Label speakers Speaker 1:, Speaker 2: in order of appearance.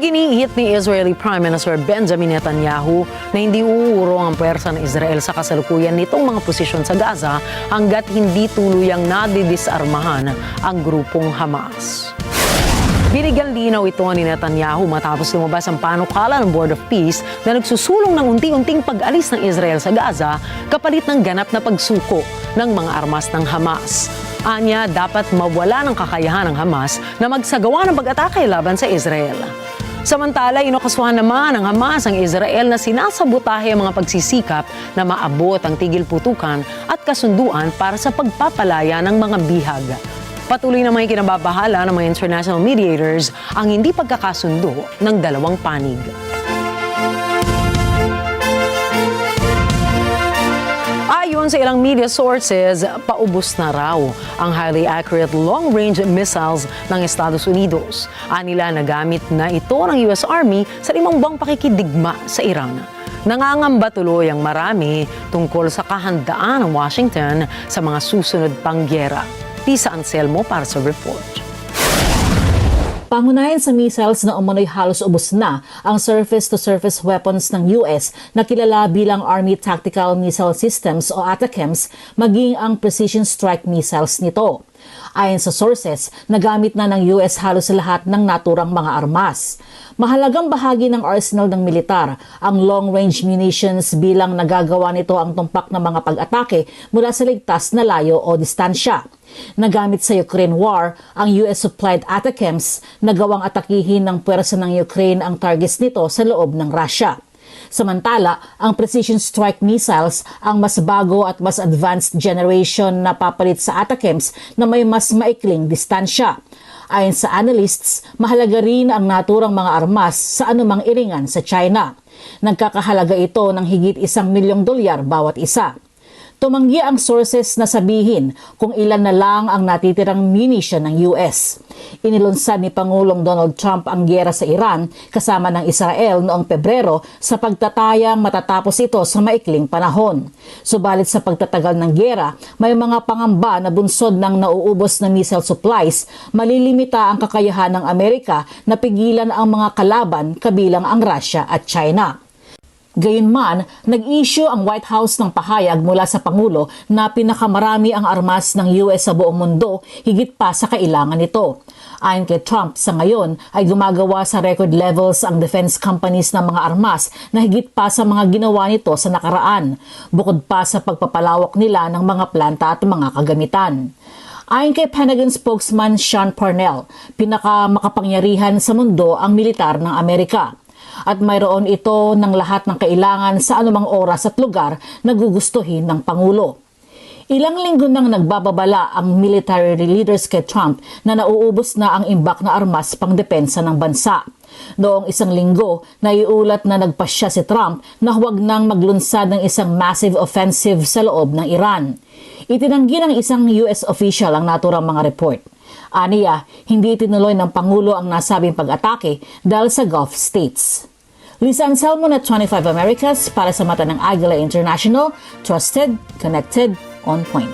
Speaker 1: Iginiit ni Israeli Prime Minister Benjamin Netanyahu na hindi uurong ang puwersa ng Israel sa kasalukuyan nitong mga posisyon sa Gaza hanggat hindi tuluyang nadidisarmahan ang grupong Hamas. Binigyan linaw ito ni Netanyahu matapos lumabas ang panukala ng Board of Peace na nagsusulong ng unti-unting pag-alis ng Israel sa Gaza kapalit ng ganap na pagsuko ng mga armas ng Hamas. Anya, dapat mawala ng kakayahan ng Hamas na magsagawa ng pag-atake laban sa Israel. Samantala, inokasuhan naman ng Hamas ang Israel na sinasabotahe ang mga pagsisikap na maabot ang tigil putukan at kasunduan para sa pagpapalaya ng mga bihag. Patuloy na may kinababahala ng mga international mediators ang hindi pagkakasundo ng dalawang panig. Ayon sa ilang media sources, paubos na raw ang highly accurate long-range missiles ng Estados Unidos. Anila nagamit na ito ng US Army sa 5 buwang pakikidigma sa Iran. Nangangamba tuloy ang marami tungkol sa kahandaan ng Washington sa mga susunod pang gyera. Lisa Anselmo para sa report.
Speaker 2: Pangunahin sa missiles na umano'y halos ubos na ang surface-to-surface weapons ng US na kilala bilang Army Tactical Missile Systems o ATACMS, maging ang precision strike missiles nito. Ayon sa sources, nagamit na ng US halos sa lahat ng naturang mga armas. Mahalagang bahagi ng arsenal ng militar ang long-range munitions bilang nagagawa nito ang tumpak ng mga pag-atake mula sa ligtas na layo o distansya. Nagamit sa Ukraine War ang US-supplied ATACMS na gawang atakihin ng puwersa ng Ukraine ang targets nito sa loob ng Russia. Samantala, ang precision strike missiles ang mas bago at mas advanced generation na papalit sa ATACMS na may mas maikling distansya. Ayon sa analysts, mahalaga rin ang naturang mga armas sa anumang iringan sa China. Nagkakahalaga ito ng higit $1 milyong bawat isa. Tumanggi ang sources na sabihin kung ilan na lang ang natitirang munition ng US. Inilunsad ni Pangulong Donald Trump ang gyera sa Iran kasama ng Israel noong Pebrero sa pagtatayang matatapos ito sa maikling panahon. Subalit sa pagtatagal ng gyera, may mga pangamba na bunsod ng nauubos na missile supplies, malilimita ang kakayahan ng Amerika na pigilan ang mga kalaban kabilang ang Russia at China. Gayunman, nag-issue ang White House ng pahayag mula sa Pangulo na pinakamarami ang armas ng US sa buong mundo, higit pa sa kailangan nito. Ayon kay Trump, sa ngayon ay gumagawa sa record levels ang defense companies ng mga armas na higit pa sa mga ginawa nito sa nakaraan, bukod pa sa pagpapalawak nila ng mga planta at mga kagamitan. Ayon kay Pentagon spokesman Sean Parnell, pinakamakapangyarihan sa mundo ang militar ng Amerika. At mayroon ito ng lahat ng kailangan sa anumang oras at lugar na gugustuhin ng Pangulo. Ilang linggo nang nagbababala ang military leaders kay Trump na nauubos na ang imbak na armas pangdepensa ng bansa. Noong 1 linggo, naiulat na nagpasya si Trump na huwag nang maglunsad ng isang massive offensive sa loob ng Iran. Itinanggi ng isang US official ang naturang mga report. Aniya, hindi tinuloy ng Pangulo ang nasabing pag-atake dahil sa Gulf states. Lisa Anselmo na 25 Americas para sa mata ng Aguila International, trusted, connected, on point.